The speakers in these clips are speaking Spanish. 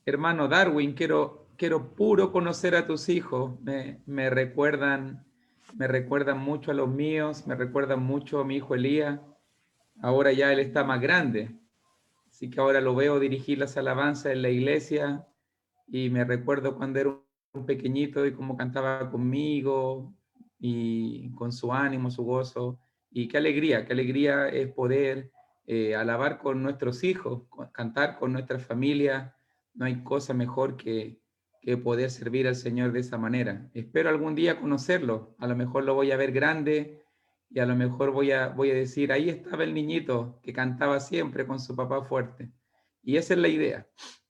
Hermano Darwin, quiero puro conocer a tus hijos. Me recuerdan mucho a los míos, me recuerdan mucho a mi hijo Elías. Ahora ya él está más grande, así que ahora lo veo dirigir las alabanzas en la iglesia y me recuerdo cuando era un pequeñito y cómo cantaba conmigo y con su ánimo, su gozo. Y qué alegría es poder alabar con nuestros hijos, cantar con nuestra familia. No hay cosa mejor que poder servir al Señor de esa manera. Espero algún día conocerlo, a lo mejor lo voy a ver grande y a lo mejor voy a decir, ahí estaba el niñito que cantaba siempre con su papá fuerte. Y esa es la idea.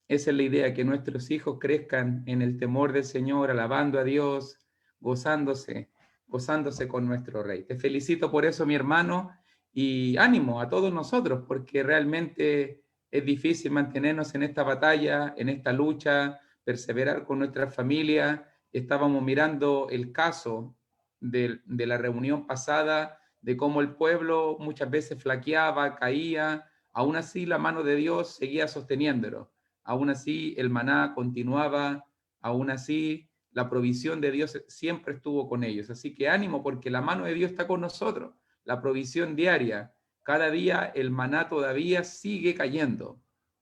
Esa es la idea, que nuestros hijos crezcan en el temor del Señor, alabando a Dios, gozándose, gozándose con nuestro Rey. Te felicito por eso, mi hermano, y ánimo a todos nosotros, porque realmente es difícil mantenernos en esta batalla, en esta lucha, perseverar con nuestra familia. Estábamos mirando el caso de la reunión pasada, de cómo el pueblo muchas veces flaqueaba, caía, aún así la mano de Dios seguía sosteniéndolo. Aún así el maná continuaba, aún así la provisión de Dios siempre estuvo con ellos. Así que ánimo, porque la mano de Dios está con nosotros, la provisión diaria. Cada día el maná todavía sigue cayendo.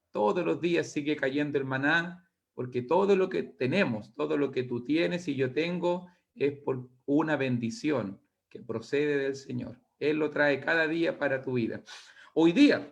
Todos los días sigue cayendo el maná, porque todo lo que tenemos, todo lo que tú tienes y yo tengo, es por una bendición que procede del Señor. Él lo trae cada día para tu vida. Hoy día,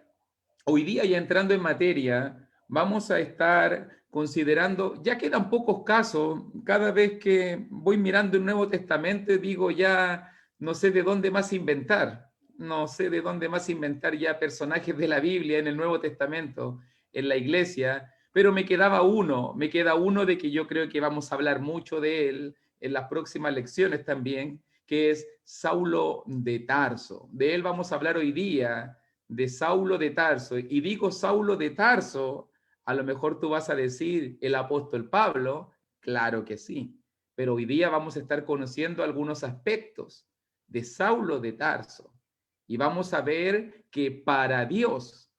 Hoy día, ya entrando en materia, vamos a estar considerando, ya quedan pocos casos. Cada vez que voy mirando el Nuevo Testamento digo, ya no sé de dónde más inventar, no sé de dónde más inventar ya personajes de la Biblia en el Nuevo Testamento, en la iglesia, pero me queda uno de que yo creo que vamos a hablar mucho de él en las próximas lecciones también, que es Saulo de Tarso. De él vamos a hablar hoy día, de Saulo de Tarso. Y digo Saulo de Tarso, a lo mejor tú vas a decir el apóstol Pablo, claro que sí, pero hoy día vamos a estar conociendo algunos aspectos de Saulo de Tarso. Y vamos a ver que para Dios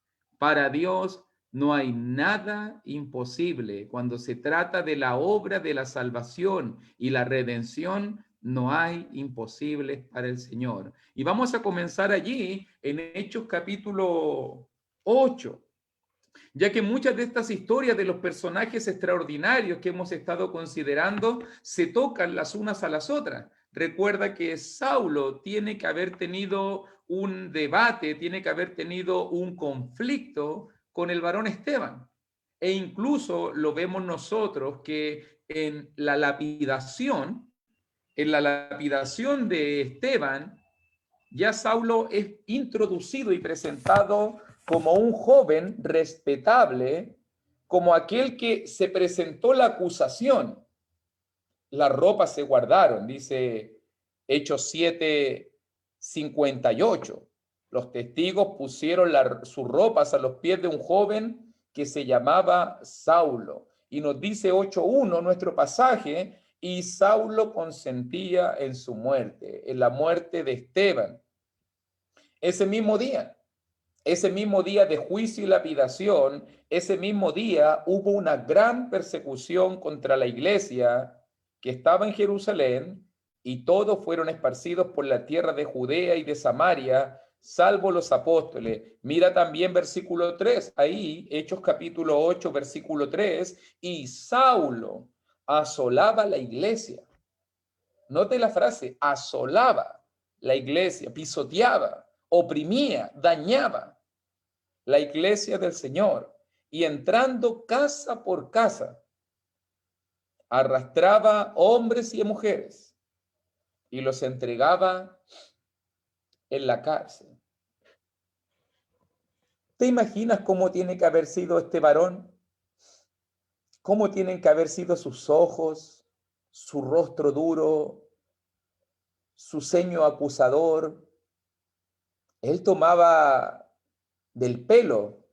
no hay nada imposible. Cuando se trata de la obra de la salvación y la redención, no hay imposibles para el Señor. Y vamos a comenzar allí en Hechos capítulo 8, ya que muchas de estas historias de los personajes extraordinarios que hemos estado considerando se tocan las unas a las otras. Recuerda que Saulo tiene que haber tenido un debate, tiene que haber tenido un conflicto con el varón Esteban. E incluso lo vemos nosotros que en la lapidación de Esteban, ya Saulo es introducido y presentado como un joven respetable, como aquel que se presentó la acusación. Las ropas se guardaron, dice Hechos 7:58. Los testigos pusieron sus ropas a los pies de un joven que se llamaba Saulo. Y nos dice 8:1 nuestro pasaje, y Saulo consentía en su muerte, en la muerte de Esteban. Ese mismo día, ese mismo día de juicio y lapidación, ese mismo día hubo una gran persecución contra la iglesia que estaba en Jerusalén, y todos fueron esparcidos por la tierra de Judea y de Samaria, salvo los apóstoles. Mira también versículo 3, ahí, Hechos capítulo 8, versículo 3, y Saulo asolaba la iglesia. Note la frase, asolaba la iglesia, pisoteaba, oprimía, dañaba la iglesia del Señor, y entrando casa por casa, arrastraba hombres y mujeres y los entregaba en la cárcel. ¿Te imaginas cómo tiene que haber sido este varón? ¿Cómo tienen que haber sido sus ojos, su rostro duro, su ceño acusador? Él tomaba del pelo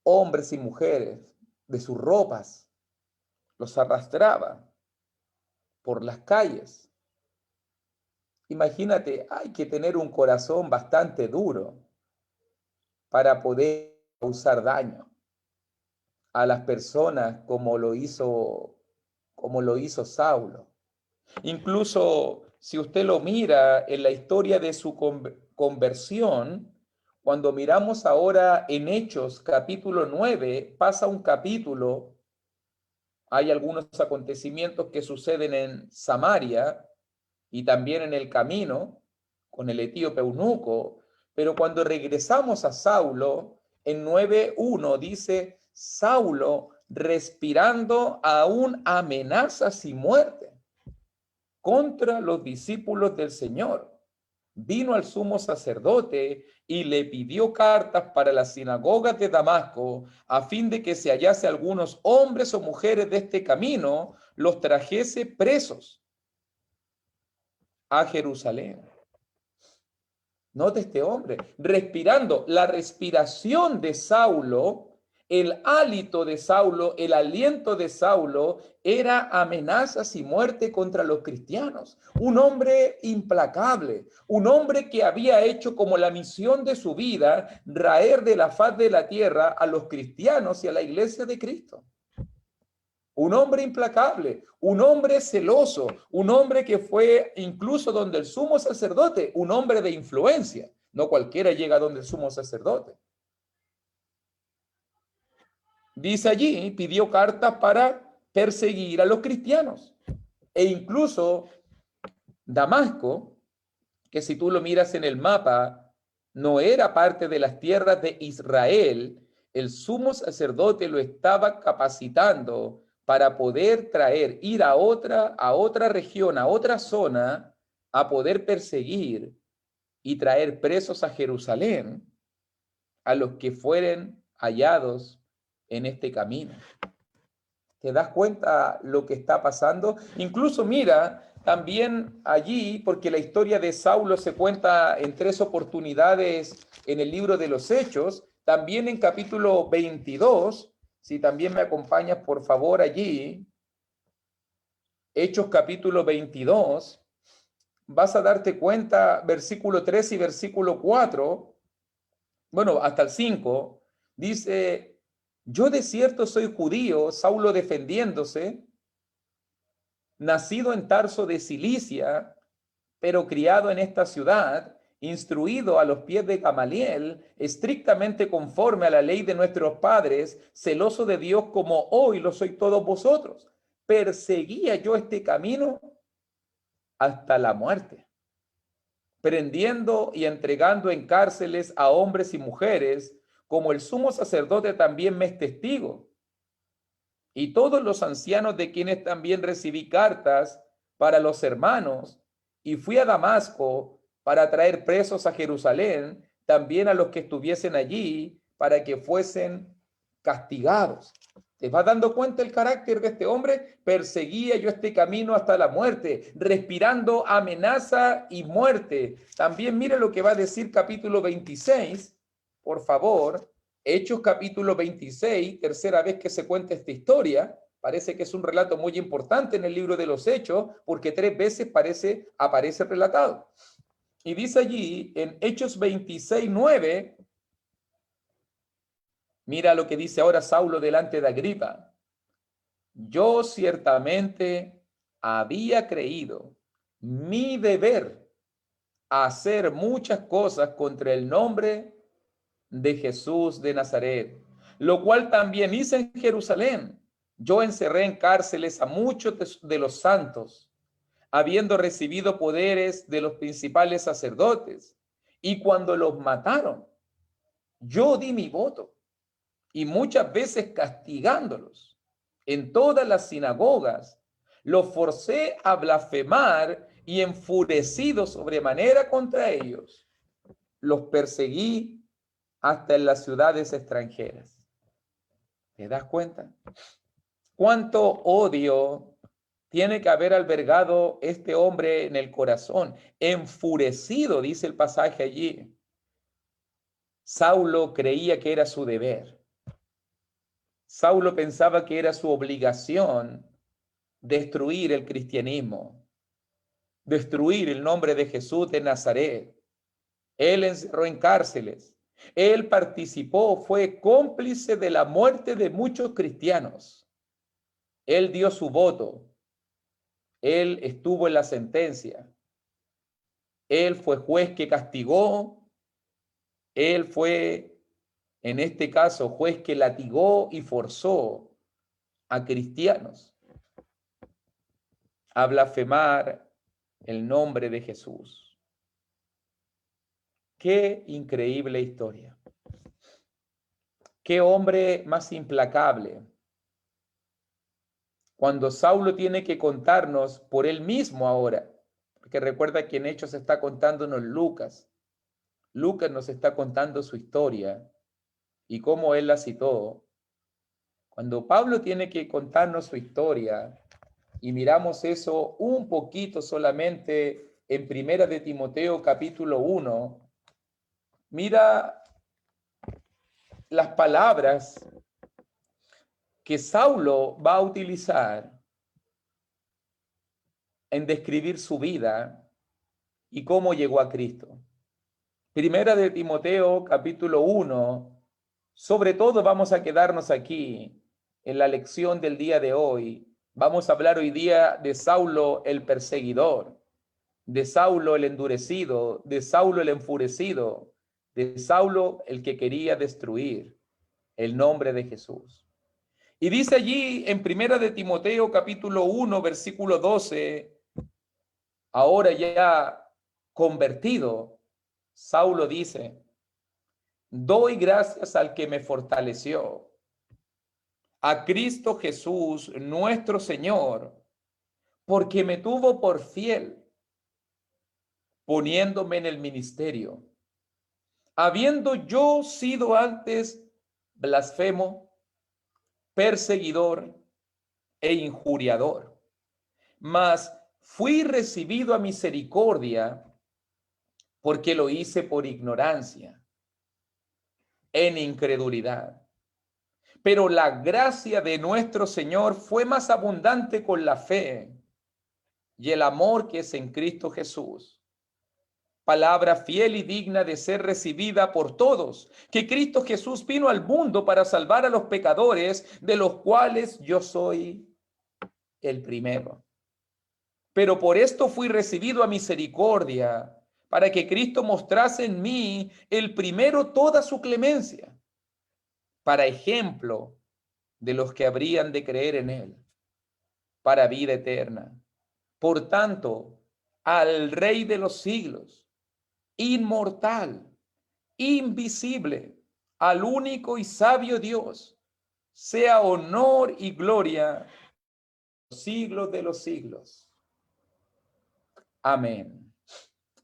hombres y mujeres, de sus ropas, los arrastraba por las calles. Imagínate, hay que tener un corazón bastante duro para poder causar daño. a las personas como lo hizo Saulo. Incluso si usted lo mira en la historia de su conversión, cuando miramos ahora en Hechos capítulo 9, pasa un capítulo, hay algunos acontecimientos que suceden en Samaria y también en el camino con el etíope eunuco, pero cuando regresamos a Saulo, en 9:1 dice, Saulo respirando aún amenazas y muerte contra los discípulos del Señor. Vino al sumo sacerdote y le pidió cartas para las sinagogas de Damasco, a fin de que se hallase algunos hombres o mujeres de este camino, los trajese presos a Jerusalén. Note este hombre, respirando, la respiración de Saulo, el hálito de Saulo, el aliento de Saulo era amenazas y muerte contra los cristianos. Un hombre implacable, un hombre que había hecho como la misión de su vida raer de la faz de la tierra a los cristianos y a la iglesia de Cristo. Un hombre implacable, un hombre celoso, un hombre que fue incluso donde el sumo sacerdote, un hombre de influencia. No cualquiera llega donde el sumo sacerdote. Dice allí, pidió cartas para perseguir a los cristianos. E incluso Damasco, que si tú lo miras en el mapa, no era parte de las tierras de Israel, el sumo sacerdote lo estaba capacitando para poder ir a otra región, a otra zona, a poder perseguir y traer presos a Jerusalén a los que fueren hallados en este camino. ¿Te das cuenta lo que está pasando? Incluso mira, también allí, porque la historia de Saulo se cuenta en 3 oportunidades en el libro de los Hechos, también en capítulo 22, si también me acompañas por favor allí, Hechos capítulo 22, vas a darte cuenta, versículo 3 y versículo 4, bueno, hasta el 5, dice, yo de cierto soy judío, Saulo defendiéndose, nacido en Tarso de Cilicia, pero criado en esta ciudad, instruido a los pies de Gamaliel, estrictamente conforme a la ley de nuestros padres, celoso de Dios como hoy lo soy todos vosotros. Perseguía yo este camino hasta la muerte, prendiendo y entregando en cárceles a hombres y mujeres, como el sumo sacerdote también me es testigo, y todos los ancianos de quienes también recibí cartas para los hermanos, y fui a Damasco para traer presos a Jerusalén, también a los que estuviesen allí, para que fuesen castigados. ¿Te vas dando cuenta el carácter de este hombre? Perseguía yo este camino hasta la muerte, respirando amenaza y muerte. También mire lo que va a decir capítulo 26, por favor. Hechos capítulo 26, tercera vez que se cuenta esta historia. Parece que es un relato muy importante en el libro de los Hechos, porque 3 veces aparece relatado. Y dice allí, en Hechos 26, 9, mira lo que dice ahora Saulo delante de Agripa. Yo ciertamente había creído mi deber hacer muchas cosas contra el nombre de Jesús de Nazaret, lo cual también hice en Jerusalén. Yo encerré en cárceles a muchos de los santos, habiendo recibido poderes de los principales sacerdotes, y cuando los mataron, yo di mi voto, y muchas veces castigándolos en todas las sinagogas, los forcé a blasfemar y enfurecido sobremanera contra ellos, los perseguí hasta en las ciudades extranjeras. ¿Te das cuenta? ¿Cuánto odio tiene que haber albergado este hombre en el corazón? Enfurecido, dice el pasaje allí. Saulo creía que era su deber. Saulo pensaba que era su obligación destruir el cristianismo, destruir el nombre de Jesús de Nazaret. Él encerró en cárceles Él participó, fue cómplice de la muerte de muchos cristianos. Él dio su voto. Él estuvo en la sentencia. Él fue juez que castigó. Él fue, en este caso, juez que latigó y forzó a cristianos a blasfemar el nombre de Jesús. Qué increíble historia. Qué hombre más implacable. Cuando Saulo tiene que contarnos por él mismo ahora, porque recuerda que en Hechos está contándonos Lucas. Lucas nos está contando su historia y cómo él la citó. Cuando Pablo tiene que contarnos su historia, y miramos eso un poquito solamente en Primera de Timoteo capítulo 1, mira las palabras que Saulo va a utilizar en describir su vida y cómo llegó a Cristo. Primera de Timoteo capítulo 1, sobre todo vamos a quedarnos aquí en la lección del día de hoy. Vamos a hablar hoy día de Saulo el perseguidor, de Saulo el endurecido, de Saulo el enfurecido, de Saulo el que quería destruir el nombre de Jesús. Y dice allí en Primera de Timoteo capítulo 1, versículo 12, ahora ya convertido, Saulo dice: doy gracias al que me fortaleció, a Cristo Jesús nuestro Señor, porque me tuvo por fiel, poniéndome en el ministerio, habiendo yo sido antes blasfemo, perseguidor e injuriador, mas fui recibido a misericordia porque lo hice por ignorancia, en incredulidad. Pero la gracia de nuestro Señor fue más abundante con la fe y el amor que es en Cristo Jesús. Palabra fiel y digna de ser recibida por todos, que Cristo Jesús vino al mundo para salvar a los pecadores, de los cuales yo soy el primero. Pero por esto fui recibido a misericordia, para que Cristo mostrase en mí el primero toda su clemencia, para ejemplo de los que habrían de creer en él, para vida eterna. Por tanto, al Rey de los siglos, inmortal, invisible, al único y sabio Dios, sea honor y gloria los siglos de los siglos. Amén.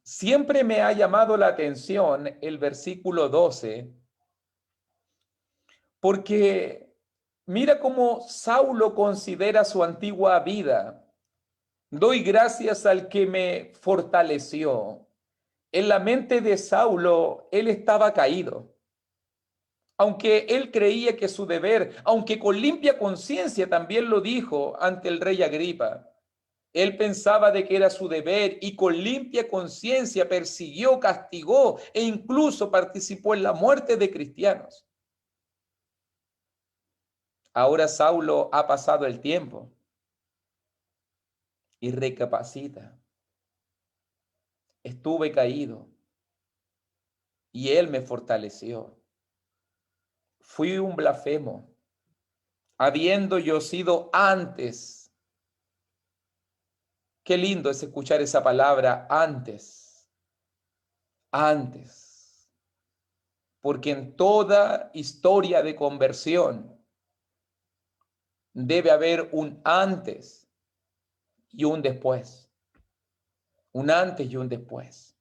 Siempre me ha llamado la atención el versículo 12, porque mira cómo Saulo considera su antigua vida. Doy gracias al que me fortaleció. En la mente de Saulo, él estaba caído. Aunque él creía que su deber, aunque con limpia conciencia también lo dijo ante el rey Agripa, él pensaba de que era su deber y con limpia conciencia persiguió, castigó e incluso participó en la muerte de cristianos. Ahora Saulo ha pasado el tiempo y recapacita. Estuve caído y él me fortaleció. Fui un blasfemo, habiendo yo sido antes. Qué lindo es escuchar esa palabra, antes. Antes. Porque en toda historia de conversión debe haber un antes y un después. Un antes y un después.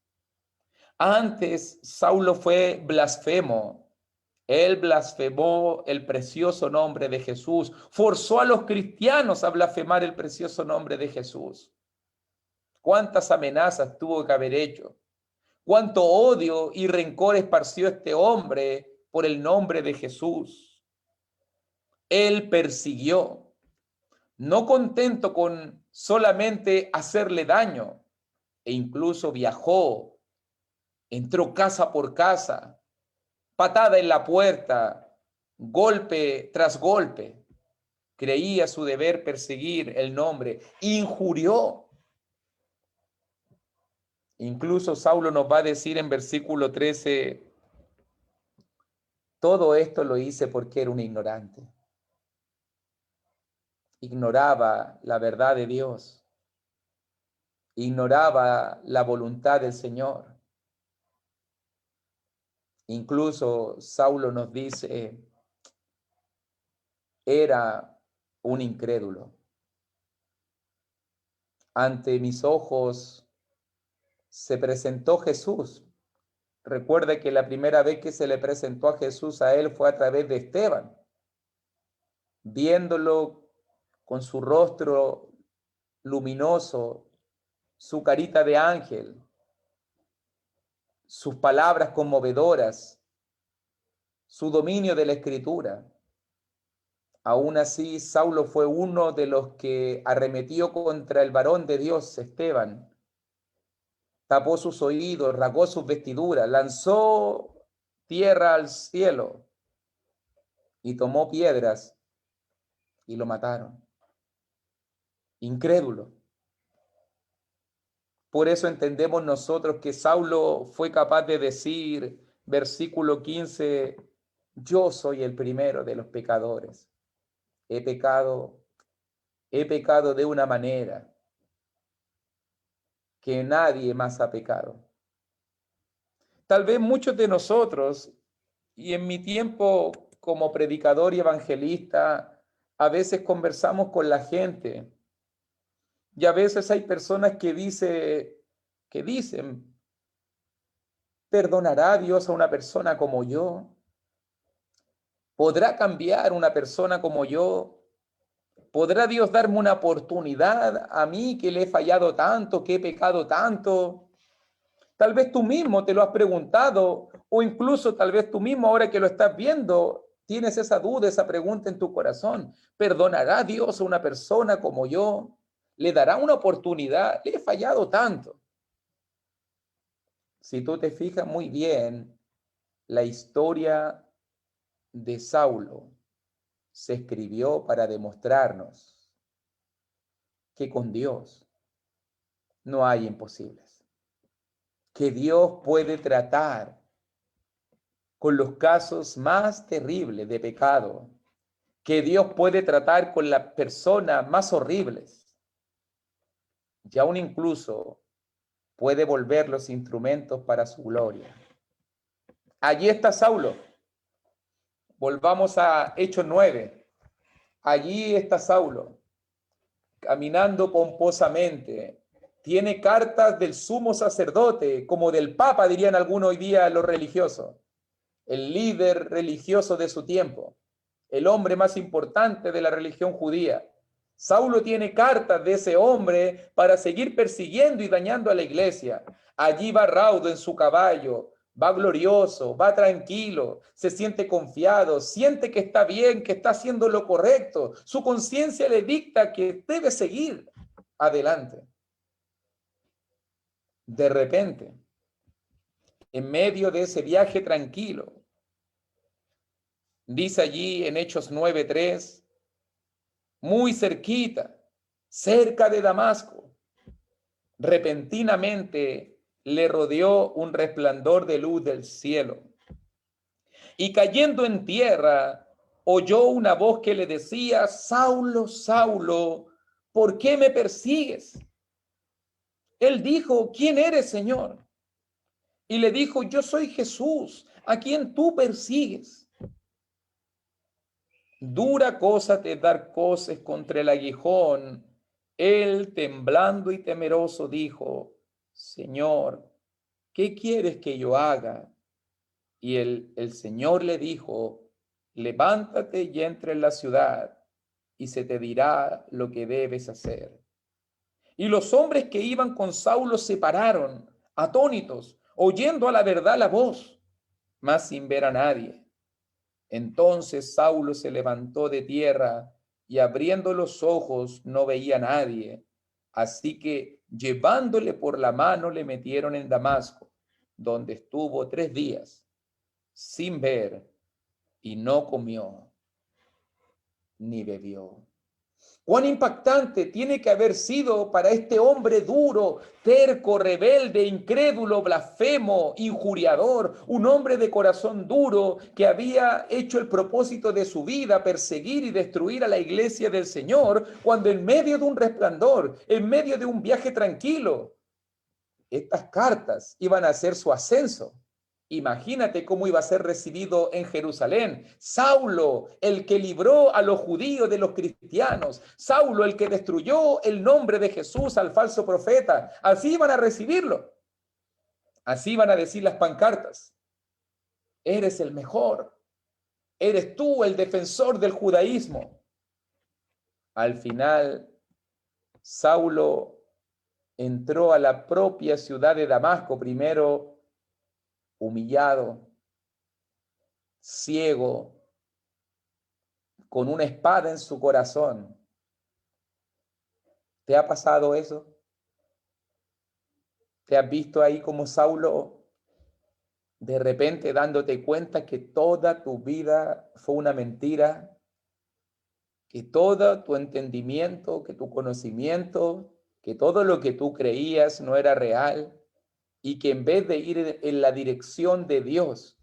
Antes Saulo fue blasfemo. Él blasfemó el precioso nombre de Jesús. Forzó a los cristianos a blasfemar el precioso nombre de Jesús. ¿Cuántas amenazas tuvo que haber hecho? ¿Cuánto odio y rencor esparció este hombre por el nombre de Jesús? Él persiguió, no contento con solamente hacerle daño, e incluso viajó, entró casa por casa, patada en la puerta, golpe tras golpe. Creía su deber perseguir el nombre, injurió. Incluso Saulo nos va a decir en versículo 13, todo esto lo hice porque era un ignorante. Ignoraba la verdad de Dios. Ignoraba la voluntad del Señor. Incluso Saulo nos dice, era un incrédulo. Ante mis ojos se presentó Jesús. Recuerda que la primera vez que se le presentó a Jesús a él fue a través de Esteban. Viéndolo con su rostro luminoso, su carita de ángel, sus palabras conmovedoras, su dominio de la Escritura. Aún así, Saulo fue uno de los que arremetió contra el varón de Dios, Esteban. Tapó sus oídos, rasgó sus vestiduras, lanzó tierra al cielo y tomó piedras y lo mataron. Incrédulo. Por eso entendemos nosotros que Saulo fue capaz de decir, versículo 15, yo soy el primero de los pecadores. He pecado de una manera que nadie más ha pecado. Tal vez muchos de nosotros, y en mi tiempo como predicador y evangelista, a veces conversamos con la gente y a veces hay personas que dicen, ¿perdonará Dios a una persona como yo? ¿Podrá cambiar una persona como yo? ¿Podrá Dios darme una oportunidad a mí que le he fallado tanto, que he pecado tanto? Tal vez tú mismo te lo has preguntado o incluso tal vez tú mismo ahora que lo estás viendo tienes esa duda, esa pregunta en tu corazón. ¿Perdonará Dios a una persona como yo? ¿Le dará una oportunidad? Le he fallado tanto. Si tú te fijas muy bien, la historia de Saulo se escribió para demostrarnos que con Dios no hay imposibles, que Dios puede tratar con los casos más terribles de pecado, que Dios puede tratar con las personas más horribles y aún incluso puede volver los instrumentos para su gloria. Allí está Saulo. Volvamos a Hechos 9. Allí está Saulo, caminando pomposamente. Tiene cartas del sumo sacerdote, como del papa, dirían algunos hoy día los religiosos. El líder religioso de su tiempo, el hombre más importante de la religión judía. Saulo tiene cartas de ese hombre para seguir persiguiendo y dañando a la iglesia. Allí va raudo en su caballo, va glorioso, va tranquilo, se siente confiado, siente que está bien, que está haciendo lo correcto. Su conciencia le dicta que debe seguir adelante. De repente, en medio de ese viaje tranquilo, dice allí en Hechos 9:3, muy cerquita, cerca de Damasco, repentinamente le rodeó un resplandor de luz del cielo. Y cayendo en tierra, oyó una voz que le decía, Saulo, Saulo, ¿por qué me persigues? Él dijo, ¿quién eres, Señor? Y le dijo, yo soy Jesús, a quien tú persigues. Dura cosa te dar coces contra el aguijón. Él, temblando y temeroso, dijo, Señor, ¿qué quieres que yo haga? Y el Señor le dijo, levántate y entra en la ciudad, y se te dirá lo que debes hacer. Y los hombres que iban con Saulo se pararon, atónitos, oyendo a la verdad la voz, mas sin ver a nadie. Entonces Saulo se levantó de tierra y abriendo los ojos no veía a nadie. Así que llevándole por la mano le metieron en Damasco, donde estuvo 3 días. sin ver, y no comió ni bebió. Cuán impactante tiene que haber sido para este hombre duro, terco, rebelde, incrédulo, blasfemo, injuriador, un hombre de corazón duro que había hecho el propósito de su vida perseguir y destruir a la iglesia del Señor, cuando en medio de un resplandor, en medio de un viaje tranquilo, estas cartas iban a hacer su ascenso. Imagínate cómo iba a ser recibido en Jerusalén. Saulo, el que libró a los judíos de los cristianos. Saulo, el que destruyó el nombre de Jesús al falso profeta. Así iban a recibirlo. Así iban a decir las pancartas. Eres el mejor. Eres tú el defensor del judaísmo. Al final, Saulo entró a la propia ciudad de Damasco, primero humillado, ciego, con una espada en su corazón. ¿Te ha pasado eso? ¿Te has visto ahí como Saulo, de repente dándote cuenta que toda tu vida fue una mentira, que todo tu entendimiento, que tu conocimiento, que todo lo que tú creías no era real, y que en vez de ir en la dirección de Dios,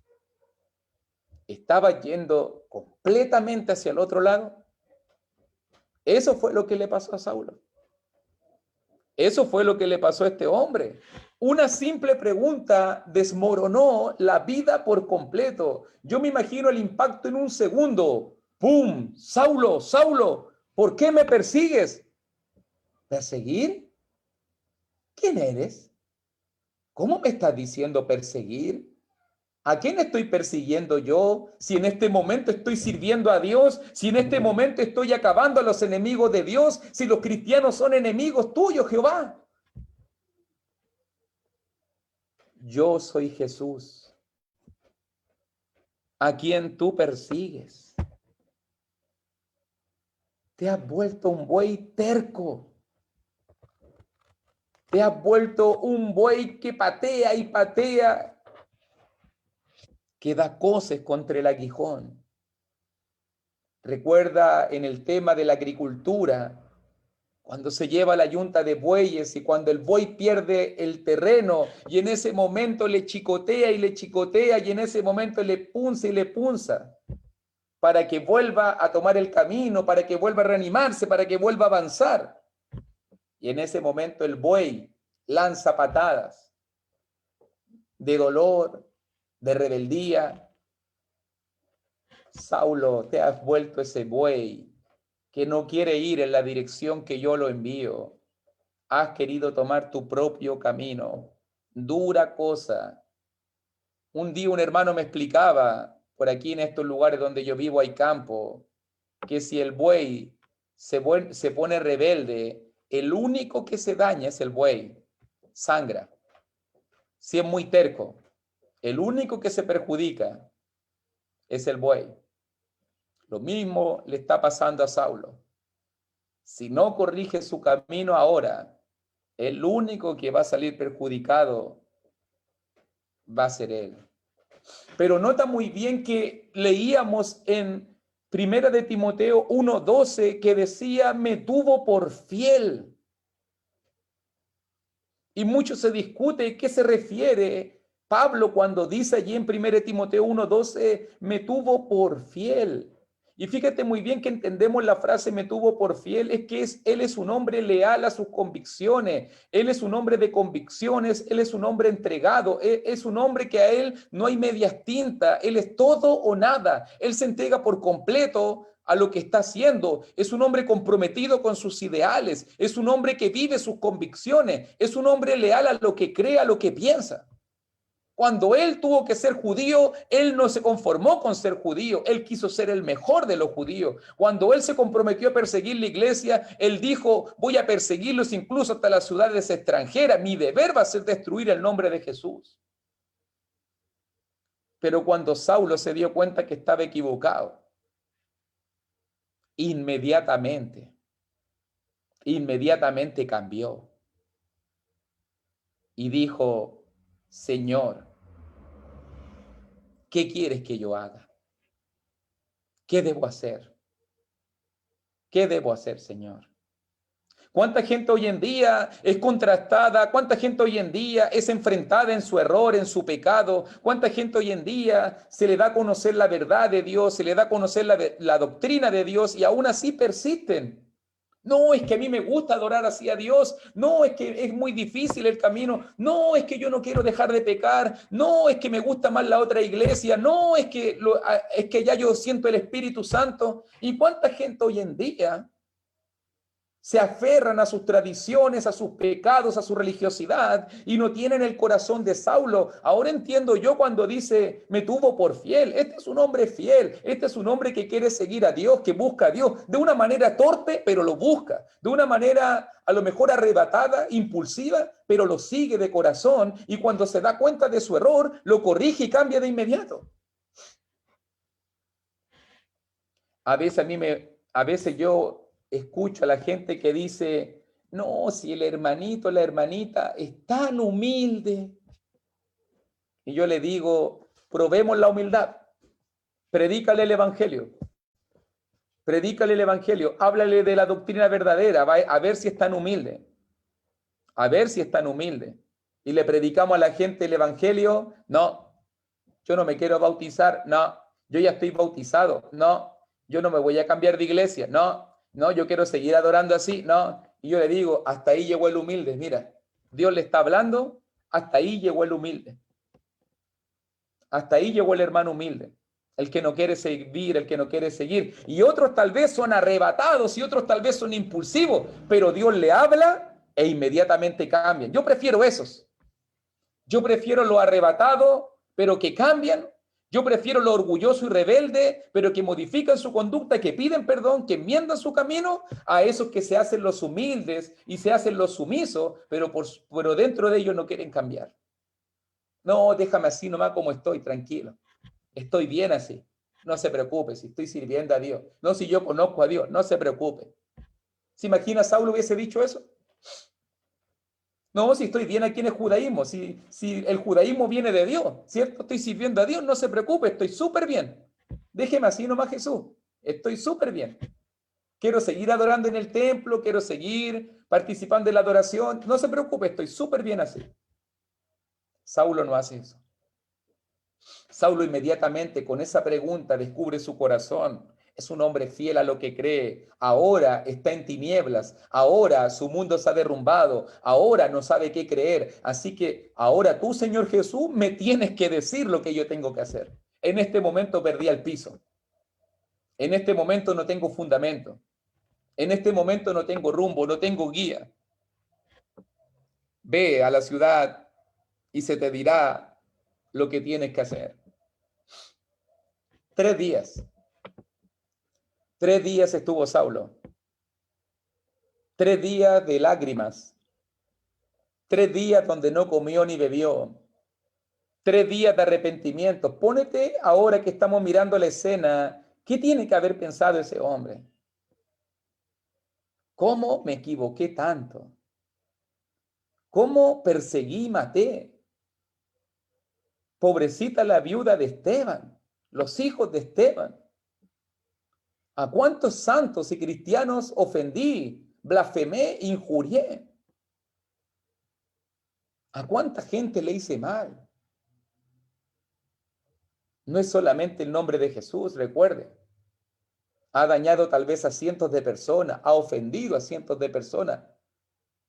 estaba yendo completamente hacia el otro lado? Eso fue lo que le pasó a Saulo. Eso fue lo que le pasó a este hombre. Una simple pregunta desmoronó la vida por completo. Yo me imagino el impacto en un segundo. ¡Pum! Saulo, Saulo, ¿por qué me persigues? ¿Perseguir? ¿Quién eres? ¿Cómo me estás diciendo perseguir? ¿A quién estoy persiguiendo yo? Si en este momento estoy sirviendo a Dios, si en este momento estoy acabando a los enemigos de Dios, si los cristianos son enemigos tuyos, Jehová. Yo soy Jesús, a quien tú persigues. Te has vuelto un buey terco. Te has vuelto un buey que patea y patea, que da coces contra el aguijón. Recuerda en el tema de la agricultura, cuando se lleva la yunta de bueyes y cuando el buey pierde el terreno y en ese momento le chicotea y le chicotea y en ese momento le punza y le punza para que vuelva a tomar el camino, para que vuelva a reanimarse, para que vuelva a avanzar. Y en ese momento el buey lanza patadas de dolor, de rebeldía. Saulo, te has vuelto ese buey que no quiere ir en la dirección que yo lo envío. Has querido tomar tu propio camino. Dura cosa. Un día un hermano me explicaba, por aquí en estos lugares donde yo vivo hay campo, que si el buey se pone rebelde, el único que se daña es el buey, sangra. Si es muy terco, el único que se perjudica es el buey. Lo mismo le está pasando a Saulo. Si no corrige su camino ahora, el único que va a salir perjudicado va a ser él. Pero nota muy bien que leíamos en Primera de Timoteo 1:12 que decía, me tuvo por fiel. Y mucho se discute qué se refiere Pablo cuando dice allí en 1 Timoteo 1:12, me tuvo por fiel. Y fíjate muy bien que entendemos la frase me tuvo por fiel, es que él es un hombre leal a sus convicciones, él es un hombre de convicciones, él es un hombre entregado, es un hombre que a él no hay medias tintas, él es todo o nada, él se entrega por completo a lo que está haciendo, es un hombre comprometido con sus ideales, es un hombre que vive sus convicciones, es un hombre leal a lo que cree, a lo que piensa. Cuando él tuvo que ser judío, él no se conformó con ser judío, él quiso ser el mejor de los judíos. Cuando él se comprometió a perseguir la iglesia, él dijo, voy a perseguirlos incluso hasta las ciudades extranjeras, mi deber va a ser destruir el nombre de Jesús. Pero cuando Saulo se dio cuenta que estaba equivocado, inmediatamente cambió y dijo, Señor, ¿Qué quieres que yo haga? ¿Qué debo hacer? ¿Qué debo hacer, Señor? ¿Cuánta gente hoy en día es contrastada? ¿Cuánta gente hoy en día es enfrentada en su error, en su pecado? ¿Cuánta gente hoy en día se le da a conocer la verdad de Dios, se le da a conocer la doctrina de Dios y aún así persisten? No, es que a mí me gusta adorar así a Dios. No, es que es muy difícil el camino. No, es que yo no quiero dejar de pecar. No, es que me gusta más la otra iglesia. No, es que ya yo siento el Espíritu Santo. ¿Y cuánta gente hoy en día se aferran a sus tradiciones, a sus pecados, a su religiosidad y no tienen el corazón de Saulo? Ahora entiendo yo cuando dice, me tuvo por fiel. Este es un hombre fiel, este es un hombre que quiere seguir a Dios, que busca a Dios de una manera torpe, pero lo busca, de una manera a lo mejor arrebatada, impulsiva, pero lo sigue de corazón y cuando se da cuenta de su error, lo corrige y cambia de inmediato. A veces yo escucho a la gente que dice, no, si el hermanito, la hermanita es tan humilde. Y yo le digo, probemos la humildad. Predícale el evangelio. Predícale el evangelio. Háblale de la doctrina verdadera. A ver si es tan humilde. A ver si es tan humilde. Y le predicamos a la gente el evangelio. No, yo no me quiero bautizar. No, yo ya estoy bautizado. No, yo no me voy a cambiar de iglesia. No, no, yo quiero seguir adorando así. No, y yo le digo, hasta ahí llegó el humilde. Mira, Dios le está hablando, hasta ahí llegó el humilde. Hasta ahí llegó el hermano humilde. El que no quiere servir, el que no quiere seguir. Y otros tal vez son arrebatados y otros tal vez son impulsivos, pero Dios le habla e inmediatamente cambian. Yo prefiero esos. Yo prefiero lo arrebatado, pero que cambian. Yo prefiero lo orgulloso y rebelde, pero que modifican su conducta, que piden perdón, que enmiendan su camino, a esos que se hacen los humildes y se hacen los sumisos, pero dentro de ellos no quieren cambiar. No, déjame así nomás como estoy, tranquilo. Estoy bien así. No se preocupe, si estoy sirviendo a Dios. No, si yo conozco a Dios, no se preocupe. ¿Se imagina Saulo hubiese dicho eso? No, si estoy bien aquí en el judaísmo, si el judaísmo viene de Dios, ¿cierto? Estoy sirviendo a Dios, no se preocupe, estoy súper bien. Déjeme así nomás, Jesús. Estoy súper bien. Quiero seguir adorando en el templo, quiero seguir participando en la adoración. No se preocupe, estoy súper bien así. Saulo no hace eso. Saulo inmediatamente con esa pregunta descubre su corazón. Es un hombre fiel a lo que cree. Ahora está en tinieblas. Ahora su mundo se ha derrumbado. Ahora no sabe qué creer. Así que ahora tú, Señor Jesús, me tienes que decir lo que yo tengo que hacer. En este momento perdí el piso. En este momento no tengo fundamento. En este momento no tengo rumbo, no tengo guía. Ve a la ciudad y se te dirá lo que tienes que hacer. 3 días. 3 días estuvo Saulo. 3 días de lágrimas. 3 días donde no comió ni bebió. 3 días de arrepentimiento. Pónete ahora que estamos mirando la escena. ¿Qué tiene que haber pensado ese hombre? ¿Cómo me equivoqué tanto? ¿Cómo perseguí y maté? Pobrecita la viuda de Esteban, los hijos de Esteban. ¿A cuántos santos y cristianos ofendí, blasfemé, injurié? ¿A cuánta gente le hice mal? No es solamente el nombre de Jesús, recuerde. Ha dañado tal vez a cientos de personas, ha ofendido a cientos de personas,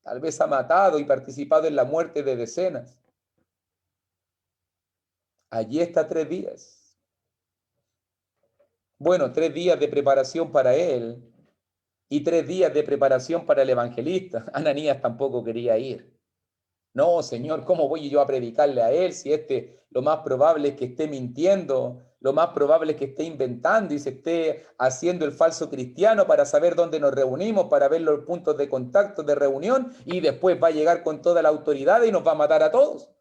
tal vez ha matado y participado en la muerte de decenas. Allí está 3 días. Bueno, 3 días de preparación para él y 3 días de preparación para el evangelista. Ananías tampoco quería ir. No, Señor, ¿cómo voy yo a predicarle a él si lo más probable es que esté mintiendo, lo más probable es que esté inventando y se esté haciendo el falso cristiano para saber dónde nos reunimos, para ver los puntos de contacto de reunión y después va a llegar con toda la autoridad y nos va a matar a todos?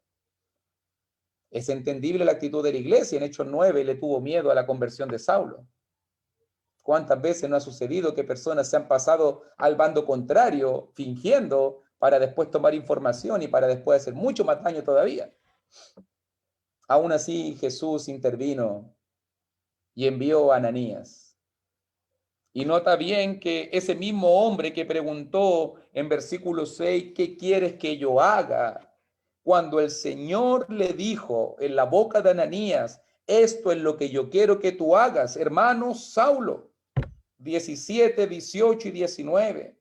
Es entendible la actitud de la iglesia. En Hechos 9 le tuvo miedo a la conversión de Saulo. ¿Cuántas veces no ha sucedido que personas se han pasado al bando contrario fingiendo para después tomar información y para después hacer mucho más daño todavía? Aún así, Jesús intervino y envió a Ananías. Y nota bien que ese mismo hombre que preguntó en versículo 6, ¿qué quieres que yo haga? Cuando el Señor le dijo en la boca de Ananías, esto es lo que yo quiero que tú hagas, hermano Saulo, 17, 18 y 19.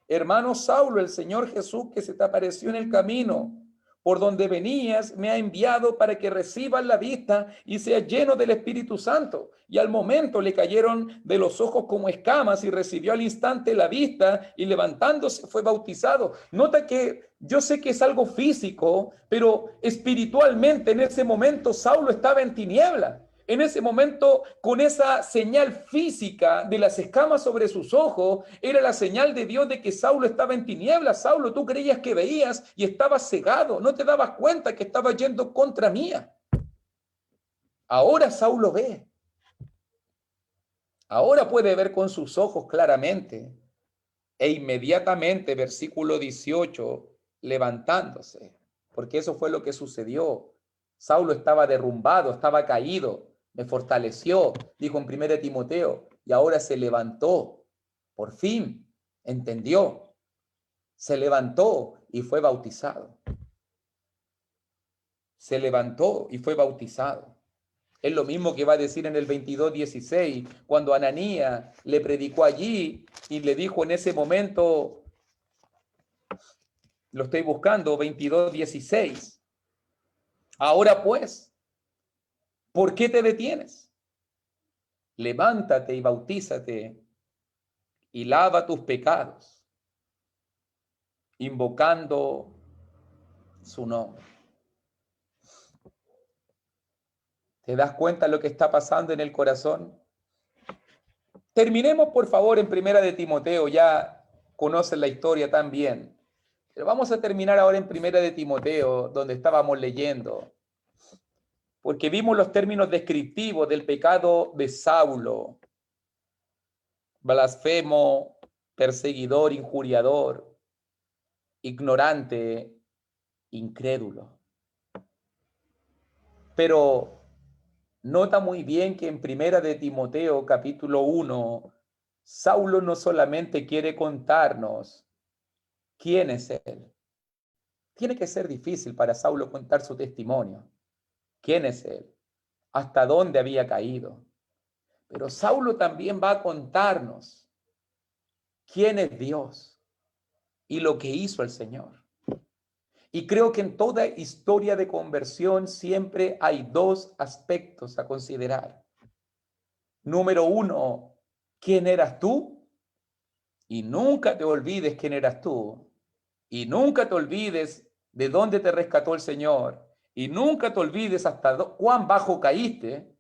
Hermano Saulo, el Señor Jesús que se te apareció en el camino por donde venías, me ha enviado para que recibas la vista y seas lleno del Espíritu Santo. Y al momento le cayeron de los ojos como escamas y recibió al instante la vista y levantándose fue bautizado. Nota que yo sé que es algo físico, pero espiritualmente en ese momento Saulo estaba en tiniebla. En ese momento, con esa señal física de las escamas sobre sus ojos, era la señal de Dios de que Saulo estaba en tinieblas. Saulo, tú creías que veías y estabas cegado, no te dabas cuenta que estabas yendo contra mía. Ahora Saulo ve. Ahora puede ver con sus ojos claramente. E inmediatamente, versículo 18, levantándose, porque eso fue lo que sucedió. Saulo estaba derrumbado, estaba caído, me fortaleció, dijo en 1 Timoteo, y ahora se levantó, por fin entendió, se levantó y fue bautizado. Se levantó y fue bautizado. Es lo mismo que va a decir en el 22:16, cuando Ananías le predicó allí y le dijo en ese momento, lo estoy buscando, 22:16. Ahora pues, ¿por qué te detienes? Levántate y bautízate y lava tus pecados, invocando su nombre. ¿Te das cuenta de lo que está pasando en el corazón? Terminemos, por favor, en 1 de Timoteo. Ya conocen la historia tan bien. Pero vamos a terminar ahora en 1 de Timoteo, donde estábamos leyendo. Porque vimos los términos descriptivos del pecado de Saulo. Blasfemo, perseguidor, injuriador, ignorante, incrédulo. Pero nota muy bien que en 1 de Timoteo, capítulo 1, Saulo no solamente quiere contarnos quién es él. Tiene que ser difícil para Saulo contar su testimonio. ¿Quién es él? ¿Hasta dónde había caído? Pero Saulo también va a contarnos quién es Dios y lo que hizo el Señor. Y creo que en toda historia de conversión siempre hay dos aspectos a considerar. Número uno, ¿quién eras tú? Y nunca te olvides quién eras tú. Y nunca te olvides de dónde te rescató el Señor. Y nunca te olvides hasta cuán bajo caíste.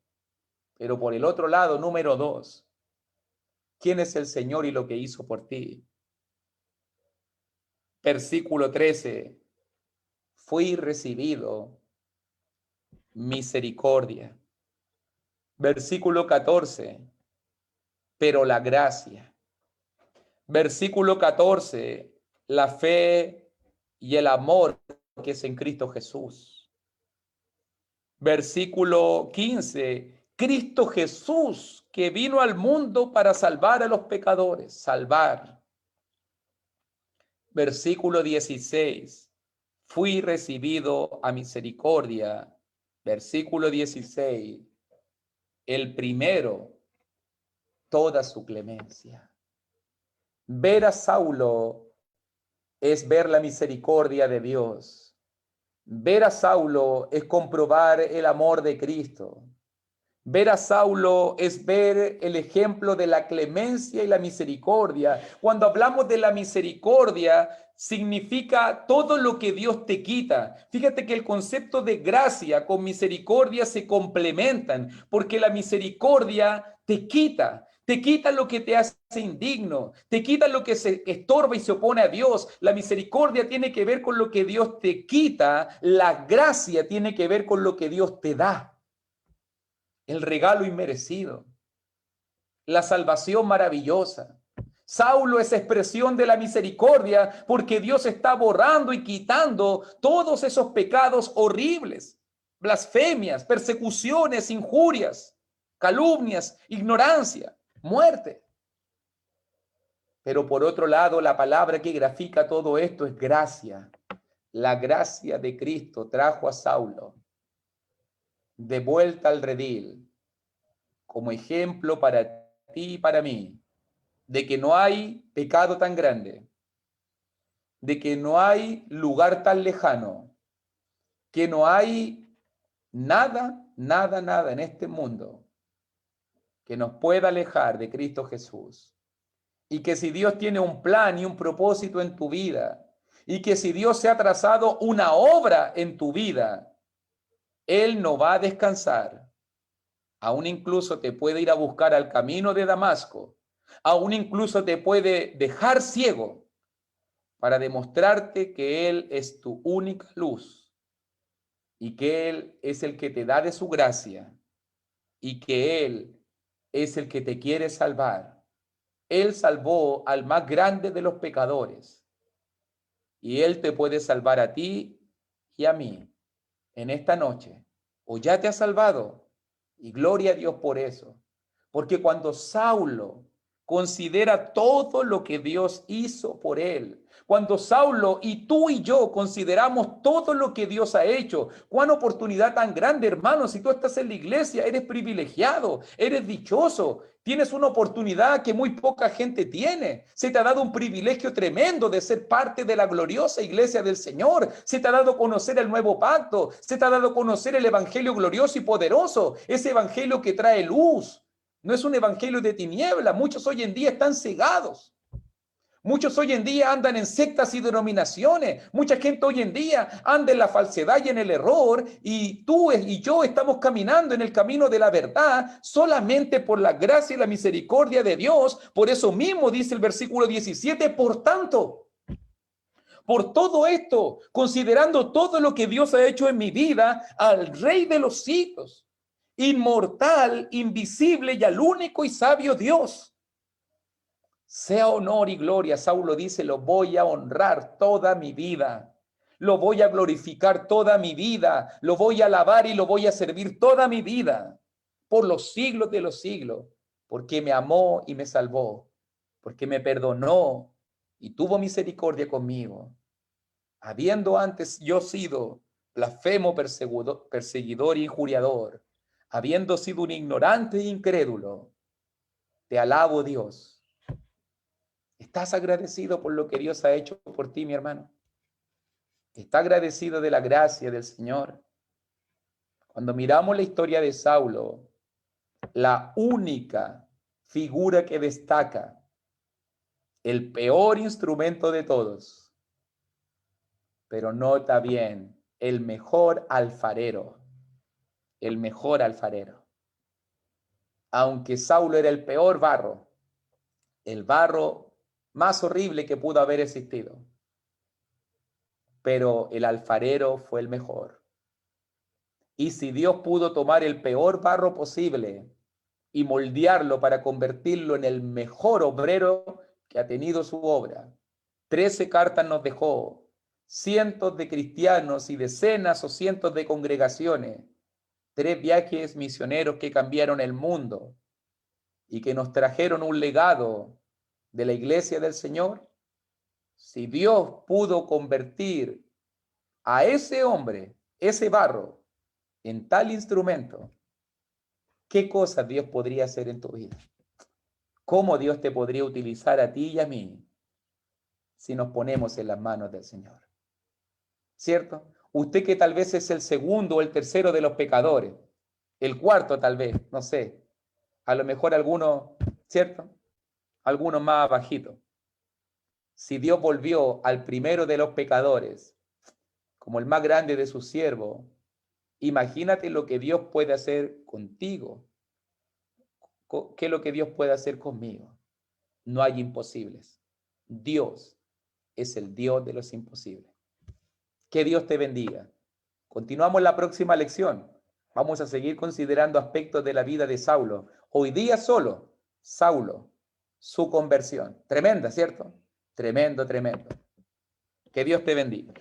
Pero por el otro lado, número dos, ¿quién es el Señor y lo que hizo por ti? Versículo 13. Fui recibido misericordia. Versículo 14. Pero la gracia. Versículo 14. La fe y el amor que es en Cristo Jesús. Versículo 15. Cristo Jesús que vino al mundo para salvar a los pecadores. Salvar. Versículo 16. Fui recibido a misericordia. Versículo 16. El primero, toda su clemencia. Ver a Saulo es ver la misericordia de Dios. Ver a Saulo es comprobar el amor de Cristo. Ver a Saulo es ver el ejemplo de la clemencia y la misericordia. Cuando hablamos de la misericordia, significa todo lo que Dios te quita. Fíjate que el concepto de gracia con misericordia se complementan, porque la misericordia te quita lo que te hace indigno, te quita lo que se estorba y se opone a Dios. La misericordia tiene que ver con lo que Dios te quita, la gracia tiene que ver con lo que Dios te da. El regalo inmerecido, la salvación maravillosa. Saulo es expresión de la misericordia porque Dios está borrando y quitando todos esos pecados horribles. blasfemias, persecuciones, injurias, calumnias, ignorancia, muerte. Pero por otro lado, la palabra que grafica todo esto es gracia. La gracia de Cristo trajo a Saulo de vuelta al redil como ejemplo para ti y para mí, de que no hay pecado tan grande, de que no hay lugar tan lejano, que no hay nada, nada, nada en este mundo que nos pueda alejar de Cristo Jesús. Y que si Dios tiene un plan y un propósito en tu vida, y que si Dios se ha trazado una obra en tu vida, Él no va a descansar. Aún incluso te puede ir a buscar al camino de Damasco, aún incluso te puede dejar ciego para demostrarte que Él es tu única luz y que Él es el que te da de su gracia y que Él es el que te quiere salvar. Él salvó al más grande de los pecadores y Él te puede salvar a ti y a mí en esta noche. O ya te ha salvado y gloria a Dios por eso. Porque cuando Saulo considera todo lo que Dios hizo por él, cuando Saulo y tú y yo consideramos todo lo que Dios ha hecho, cuán oportunidad tan grande, hermano. Si tú estás en la iglesia, eres privilegiado, eres dichoso, tienes una oportunidad que muy poca gente tiene. Se te ha dado un privilegio tremendo de ser parte de la gloriosa iglesia del Señor. Se te ha dado a conocer el nuevo pacto, se te ha dado a conocer el evangelio glorioso y poderoso, ese evangelio que trae luz. No es un evangelio de tiniebla. Muchos hoy en día están cegados. Muchos hoy en día andan en sectas y denominaciones. Mucha gente hoy en día anda en la falsedad y en el error. Y tú y yo estamos caminando en el camino de la verdad solamente por la gracia y la misericordia de Dios. Por eso mismo dice el versículo 17, por tanto, por todo esto, considerando todo lo que Dios ha hecho en mi vida, al Rey de los siglos, inmortal, invisible y al único y sabio Dios, sea honor y gloria. Saulo dice, lo voy a honrar toda mi vida, lo voy a glorificar toda mi vida, lo voy a alabar y lo voy a servir toda mi vida, por los siglos de los siglos, porque me amó y me salvó, porque me perdonó y tuvo misericordia conmigo, habiendo antes yo sido blasfemo, perseguidor y injuriador, habiendo sido un ignorante e incrédulo. Te alabo, Dios. ¿Estás agradecido por lo que Dios ha hecho por ti, mi hermano? ¿Estás agradecido de la gracia del Señor? Cuando miramos la historia de Saulo, la única figura que destaca, el peor instrumento de todos, pero nota bien, el mejor alfarero, el mejor alfarero. Aunque Saulo era el peor barro, el barro más horrible que pudo haber existido, pero el alfarero fue el mejor. Y si Dios pudo tomar el peor barro posible y moldearlo para convertirlo en el mejor obrero que ha tenido su obra, 13 cartas nos dejó, cientos de cristianos y decenas o cientos de congregaciones, 3 viajes misioneros que cambiaron el mundo y que nos trajeron un legado de la iglesia del Señor. Si Dios pudo convertir a ese hombre, ese barro, en tal instrumento, ¿qué cosas Dios podría hacer en tu vida? ¿Cómo Dios te podría utilizar a ti y a mí si nos ponemos en las manos del Señor? ¿Cierto? Usted que tal vez es el segundo o el tercero de los pecadores, el cuarto tal vez, no sé, a lo mejor alguno, ¿cierto? Algunos más bajitos. Si Dios volvió al primero de los pecadores como el más grande de sus siervos, imagínate lo que Dios puede hacer contigo. ¿Qué es lo que Dios puede hacer conmigo? No hay imposibles. Dios es el Dios de los imposibles. Que Dios te bendiga. Continuamos la próxima lección. Vamos a seguir considerando aspectos de la vida de Saulo. Hoy día solo, Saulo, su conversión. Tremenda, ¿cierto? Tremendo, tremendo. Que Dios te bendiga.